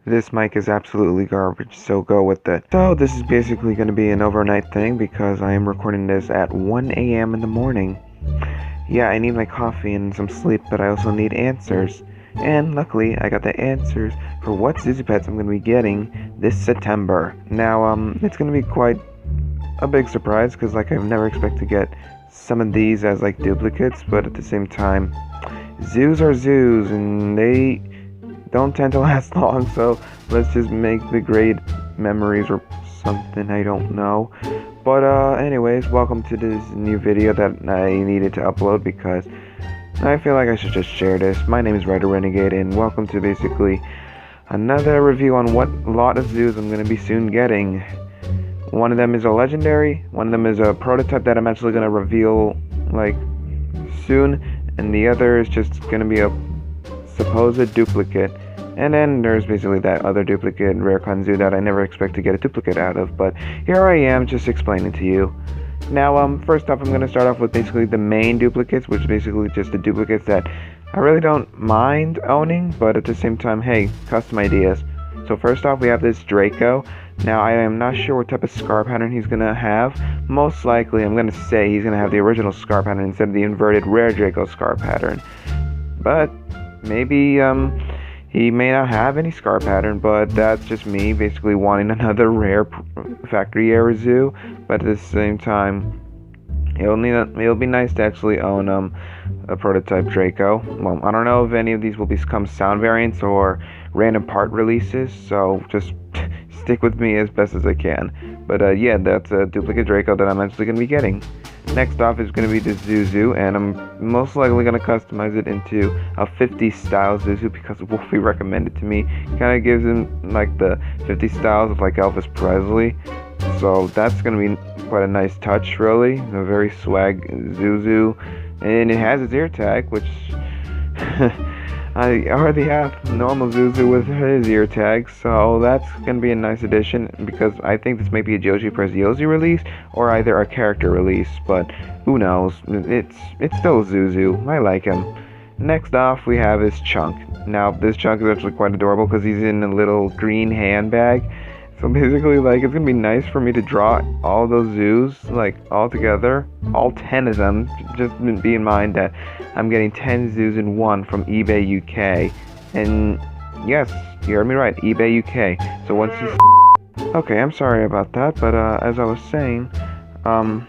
This mic is absolutely garbage, so go with it. So this is basically going to be an overnight thing because I am recording this at 1 a.m. in the morning. Yeah, I need my coffee and some sleep, but I also need answers. And luckily, I got the answers for what Zhu Zhu Pets I'm going to be getting this September. Now, it's going to be quite a big surprise because, like, I've never expected to get some of these as, like, duplicates, but at the same time, zoos are zoos, and they don't tend to last long, so let's just make the great memories or something, I don't know. But anyways, welcome to this new video that I needed to upload because I feel like I should just share this. My name is Writer Renegade, and welcome to basically another review on what lot of zoos I'm going to be soon getting. One of them is a legendary, one of them is a prototype that I'm actually going to reveal like soon, and the other is just going to be a supposed duplicate. And then there's basically that other duplicate rare zoo that I never expect to get a duplicate out of, but here I am just explaining to you. Now, first off, I'm going to start off with basically the main duplicates, which is basically just the duplicates that I really don't mind owning, but at the same time, hey, custom ideas. So first off, we have this Draco. Now, I am not sure what type of scar pattern he's going to have. Most likely, I'm going to say he's going to have the original scar pattern instead of the inverted rare Draco scar pattern. But maybe, he may not have any scar pattern, but that's just me basically wanting another rare factory era zoo. But at the same time, it'll be nice to actually own a prototype Draco. Well, I don't know if any of these will become sound variants or random part releases, so just stick with me as best as I can. But yeah, that's a duplicate Draco that I'm actually going to be getting. Next off is going to be the Zhu Zhu, and I'm most likely going to customize it into a 50s style Zhu Zhu because Wolfie recommended to me. Kind of gives him like the 50s styles of like Elvis Presley. So that's going to be quite a nice touch, really. A very swag Zhu Zhu. And it has its ear tag, which I already have normal Zhu Zhu with his ear tag, so that's going to be a nice addition because I think this might be a Joji Preziosi release or either a character release, but who knows. It's still Zhu Zhu. I like him. Next off, we have his Chunk. Now, this Chunk is actually quite adorable because he's in a little green handbag. So basically, like, it's going to be nice for me to draw all those zoos, like, all together, all 10 of them. Just be in mind that I'm getting 10 zoos in one from eBay UK. And, yes, you heard me right, eBay UK. So once you... Okay, I'm sorry about that, but, as I was saying, oh,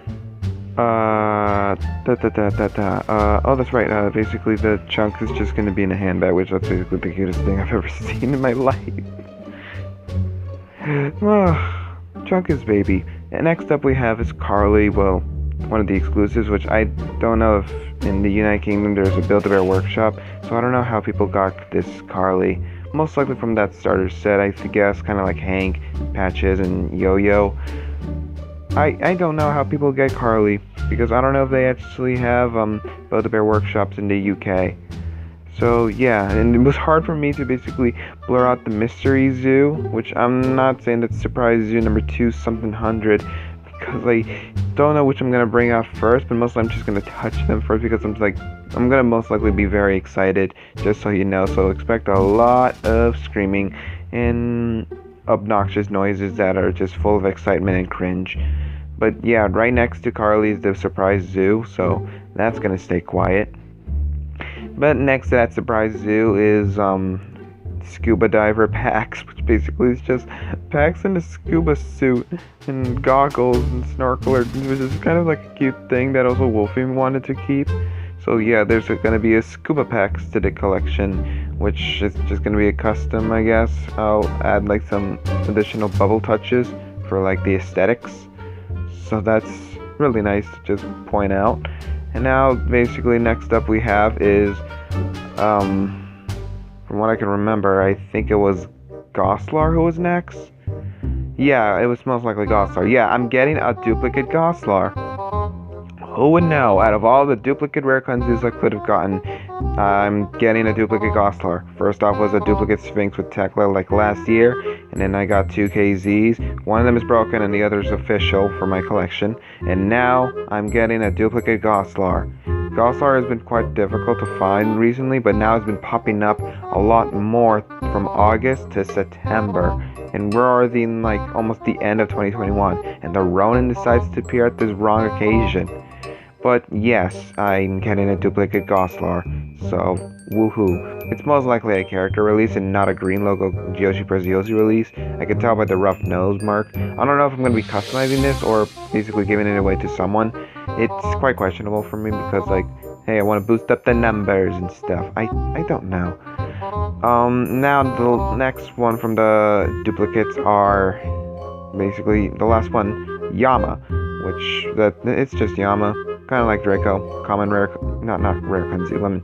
that's right, basically the Chunk is just going to be in a handbag, which that's basically the cutest thing I've ever seen in my life. Chunk is baby. And next up we have is Carly, well, one of the exclusives, which I don't know if in the United Kingdom there's a Build-A-Bear workshop, so I don't know how people got this Carly. Most likely from that starter set, I guess, kind of like Hank, Patches, and Yo-Yo. I don't know how people get Carly, because I don't know if they actually have Build-A-Bear workshops in the UK. So yeah, and it was hard for me to basically blur out the mystery zoo, which I'm not saying that's surprise zoo number 2 something 100, because I don't know which I'm gonna bring out first, but mostly I'm just gonna touch them first because I'm gonna most likely be very excited, just so you know. So expect a lot of screaming and obnoxious noises that are just full of excitement and cringe. But yeah, right next to Carly is the surprise zoo, so that's gonna stay quiet. But next to that surprise zoo is scuba diver Pax, which basically is just Pax in a scuba suit and goggles and snorkeler, which is kind of like a cute thing that also Wolfie wanted to keep. So yeah, there's going to be a scuba Pax to the collection, which is just going to be a custom, I guess. I'll add like some additional bubble touches for like the aesthetics. So that's really nice to just point out. And now, basically, next up we have is, from what I can remember, I think it was Goslar who was next? Yeah, it was most likely Goslar. Yeah, I'm getting a duplicate Goslar. Who would know? Out of all the duplicate rare zoos I could have gotten, I'm getting a duplicate Goslar. First off was a duplicate Sphinx with Tekla like last year, and then I got 2 KZs. One of them is broken and the other is official for my collection. And now I'm getting a duplicate Goslar. Goslar has been quite difficult to find recently, but now it's been popping up a lot more from August to September. And we're already in like almost the end of 2021, and the Ronin decides to appear at this wrong occasion. But yes, I'm getting a duplicate Goslar, so woohoo. It's most likely a character release and not a green logo Yoshi Press Yoshi release. I can tell by the rough nose mark. I don't know if I'm going to be customizing this or basically giving it away to someone. It's quite questionable for me because, like, hey, I want to boost up the numbers and stuff. I don't know. Now the next one from the duplicates are basically the last one, Yama, it's just Yama, kind of like Draco, common rare, not rare Kunzi lemon.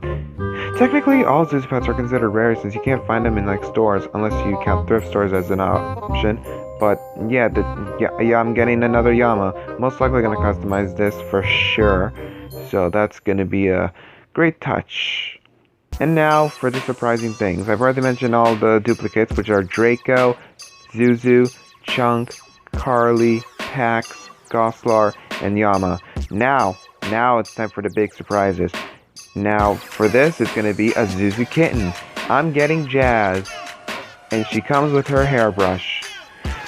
Technically, all Zhu Zhu Pets are considered rare since you can't find them in like stores unless you count thrift stores as an option. But yeah, I'm getting another Yama. Most likely gonna customize this for sure. So that's gonna be a great touch. And now for the surprising things. I've already mentioned all the duplicates, which are Draco, Zhu Zhu, Chunk, Carly, Pax, Goslar, and Yama. Now it's time for the big surprises. Now, for this, it's going to be a Zhu Zhu kitten. I'm getting Jazz, and she comes with her hairbrush.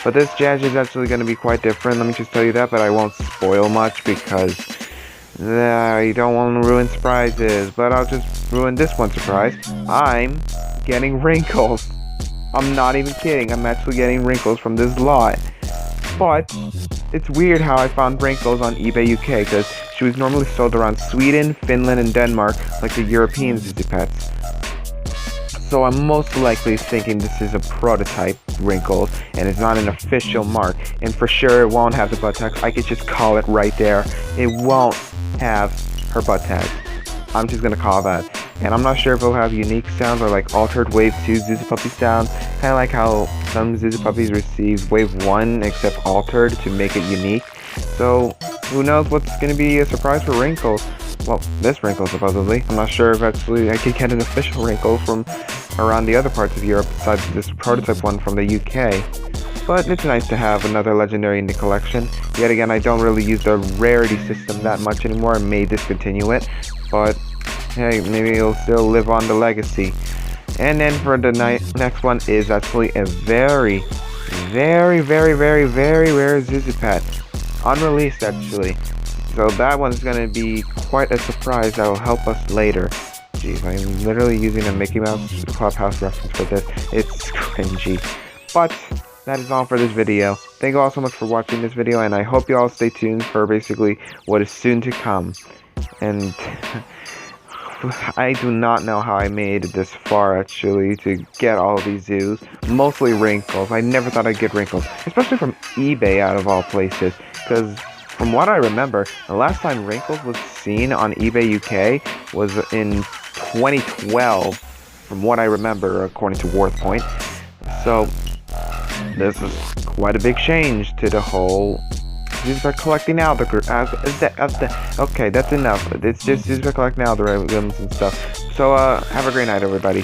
But this Jazz is actually going to be quite different, let me just tell you that, but I won't spoil much because I don't want to ruin surprises, but I'll just ruin this one surprise. I'm getting wrinkles. I'm not even kidding, I'm actually getting wrinkles from this lot. But it's weird how I found wrinkles on eBay UK, because she was normally sold around Sweden, Finland, and Denmark, like the European Zhu Zhu Pets. So I'm most likely thinking this is a prototype wrinkles, and it's not an official mark. And for sure it won't have the butt tags. I could just call it right there. It won't have her butt tags. I'm just gonna call that. And I'm not sure if it'll have unique sounds or like altered Wave 2 Zhu Zhu Puppy sounds. Kind of like how some Zhu Zhu Puppies receive Wave 1 except altered to make it unique. So who knows what's going to be a surprise for Wrinkles. Well, this Wrinkle supposedly. I'm not sure if actually I could get an official Wrinkle from around the other parts of Europe besides this prototype one from the UK. But it's nice to have another legendary in the collection. Yet again, I don't really use the rarity system that much anymore. I may discontinue it. But hey, maybe it'll still live on the legacy. And then for the next one is actually a very rare Zhu Zhu Pet. Unreleased actually. So that one's gonna be quite a surprise that will help us later. Jeez, I'm literally using a Mickey Mouse Clubhouse reference for this. It's cringy. But that is all for this video. Thank you all so much for watching this video, and I hope you all stay tuned for basically what is soon to come. And I do not know how I made it this far actually to get all of these zoos. Mostly wrinkles. I never thought I'd get wrinkles, especially from eBay out of all places, because from what I remember, the last time wrinkles was seen on eBay UK was in 2012, from what I remember according to Worth Point. So this is quite a big change to the whole Zhu Zhu collecting algorithms. Okay, that's enough. It's just Zhu Zhu collecting algorithms and stuff. So have a great night, everybody.